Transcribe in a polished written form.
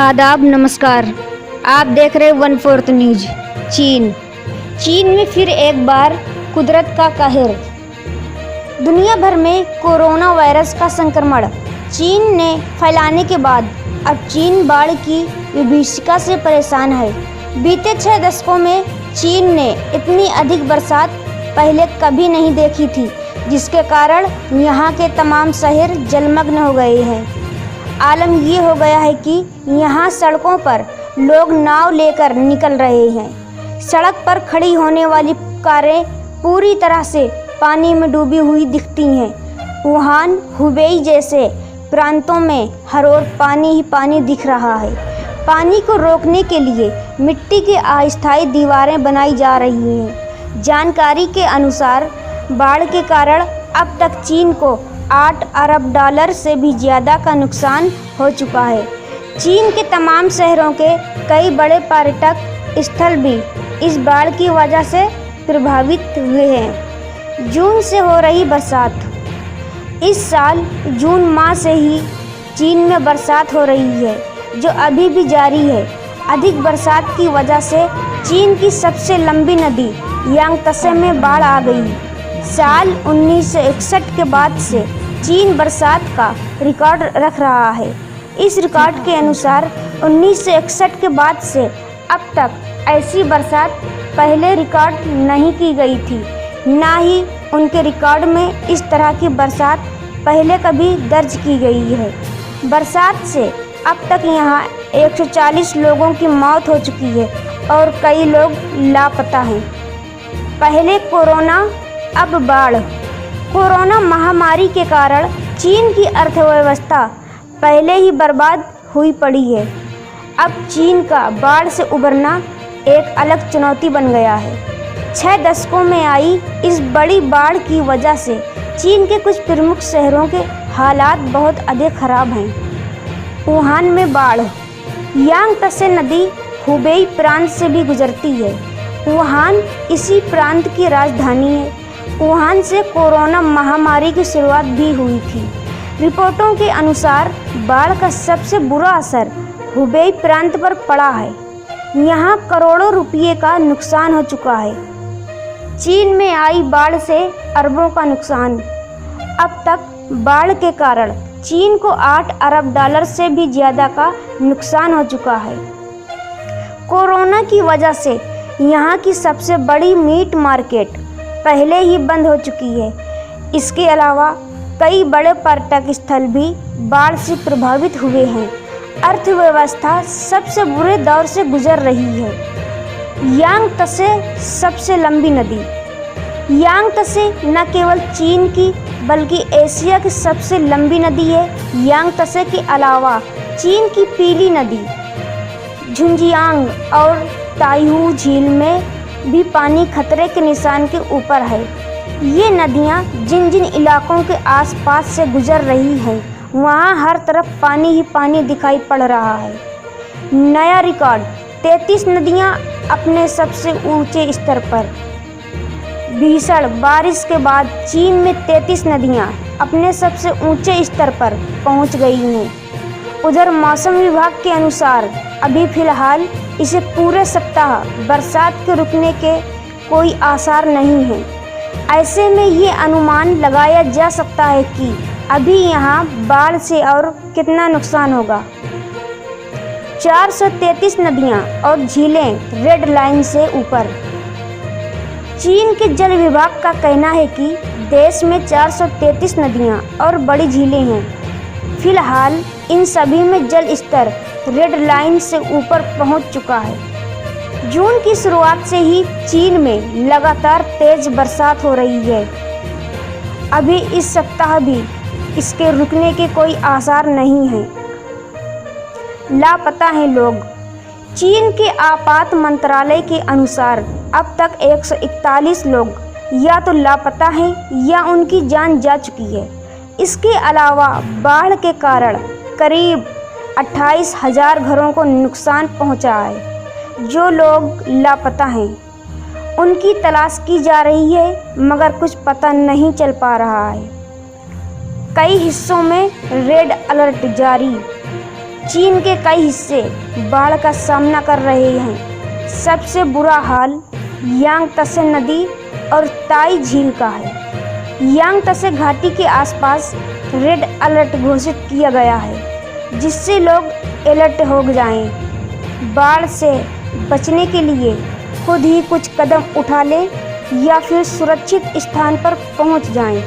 आदाब नमस्कार। आप देख रहे 1/4 न्यूज। चीन में फिर एक बार कुदरत का कहर। दुनिया भर में कोरोना वायरस का संक्रमण चीन ने फैलाने के बाद अब चीन बाढ़ की विभीषिका से परेशान है। बीते 6 दशकों में चीन ने इतनी अधिक बरसात पहले कभी नहीं देखी थी, जिसके कारण यहाँ के तमाम शहर जलमग्न हो गए हैं। आलम ये हो गया है कि यहाँ सड़कों पर लोग नाव लेकर निकल रहे हैं। सड़क पर खड़ी होने वाली कारें पूरी तरह से पानी में डूबी हुई दिखती हैं। वुहान, हुबेई जैसे प्रांतों में हर ओर पानी ही पानी दिख रहा है। पानी को रोकने के लिए मिट्टी की अस्थायी दीवारें बनाई जा रही हैं। जानकारी के अनुसार बाढ़ के कारण अब तक चीन को $8 अरब से भी ज़्यादा का नुकसान हो चुका है। चीन के तमाम शहरों के कई बड़े पर्यटक स्थल भी इस बाढ़ की वजह से प्रभावित हुए हैं। जून से हो रही बरसात। इस साल जून माह से ही चीन में बरसात हो रही है, जो अभी भी जारी है। अधिक बरसात की वजह से चीन की सबसे लंबी नदी यांगत्से में बाढ़ आ गई। साल 1961 के बाद से चीन बरसात का रिकॉर्ड रख रहा है। इस रिकॉर्ड के अनुसार 1961 के बाद से अब तक ऐसी बरसात पहले रिकॉर्ड नहीं की गई थी। ना ही उनके रिकॉर्ड में इस तरह की बरसात पहले कभी दर्ज की गई है। बरसात से अब तक यहाँ 140 लोगों की मौत हो चुकी है और कई लोग लापता हैं। पहले कोरोना, अब बाढ़। कोरोना महामारी के कारण चीन की अर्थव्यवस्था पहले ही बर्बाद हुई पड़ी है। अब चीन का बाढ़ से उबरना एक अलग चुनौती बन गया है। 6 दशकों में आई इस बड़ी बाढ़ की वजह से चीन के कुछ प्रमुख शहरों के हालात बहुत अधिक खराब हैं। वुहान में बाढ़। यांगत्से नदी हुबेई प्रांत से भी गुजरती है। वुहान इसी प्रांत की राजधानी है। वुहान से कोरोना महामारी की शुरुआत भी हुई थी। रिपोर्टों के अनुसार बाढ़ का सबसे बुरा असर हुबेई प्रांत पर पड़ा है। यहाँ करोड़ों रुपये का नुकसान हो चुका है। चीन में आई बाढ़ से अरबों का नुकसान। अब तक बाढ़ के कारण चीन को $8 अरब से भी ज़्यादा का नुकसान हो चुका है। कोरोना की वजह से यहाँ की सबसे बड़ी मीट मार्केट पहले ही बंद हो चुकी है। इसके अलावा कई बड़े पर्यटक स्थल भी बाढ़ से प्रभावित हुए हैं। अर्थव्यवस्था सबसे बुरे दौर से गुजर रही है। यांगत्से सबसे लंबी नदी। यांगत्से न केवल चीन की बल्कि एशिया की सबसे लंबी नदी है। यांगत्से के अलावा चीन की पीली नदी झुंजियांग और ताइहू झील में भी पानी खतरे के निशान के ऊपर है। ये नदियाँ जिन जिन इलाकों के आसपास से गुजर रही हैं, वहाँ हर तरफ पानी ही पानी दिखाई पड़ रहा है। नया रिकॉर्ड। 33 नदियाँ अपने सबसे ऊंचे स्तर पर। भीषण बारिश के बाद चीन में 33 नदियाँ अपने सबसे ऊंचे स्तर पर पहुँच गई हैं। उधर मौसम विभाग के अनुसार अभी फ़िलहाल इसे पूरे सप्ताह बरसात के रुकने के कोई आसार नहीं हैं। ऐसे में ये अनुमान लगाया जा सकता है कि अभी यहाँ बाढ़ से और कितना नुकसान होगा। 433 नदियाँ और झीलें रेड लाइन से ऊपर। चीन के जल विभाग का कहना है कि देश में 433 नदियाँ और बड़ी झीलें हैं। फिलहाल इन सभी में जल स्तर रेड लाइन से ऊपर पहुंच चुका है। जून की शुरुआत से ही चीन में लगातार तेज बरसात हो रही है। अभी इस सप्ताह भी इसके रुकने के कोई आसार नहीं हैं। लापता हैं लोग। चीन के आपात मंत्रालय के अनुसार अब तक 141 लोग या तो लापता हैं या उनकी जान जा चुकी है। इसके अलावा बाढ़ के कारण करीब 28,000 घरों को नुकसान पहुंचा है। जो लोग लापता हैं उनकी तलाश की जा रही है, मगर कुछ पता नहीं चल पा रहा है। कई हिस्सों में रेड अलर्ट जारी। चीन के कई हिस्से बाढ़ का सामना कर रहे हैं। सबसे बुरा हाल यांगत्से नदी और ताई झील का है। यांगत्से घाटी के आसपास रेड अलर्ट घोषित किया गया है, जिससे लोग अलर्ट हो जाएं। बाढ़ से बचने के लिए खुद ही कुछ कदम उठा लें या फिर सुरक्षित स्थान पर पहुंच जाएं।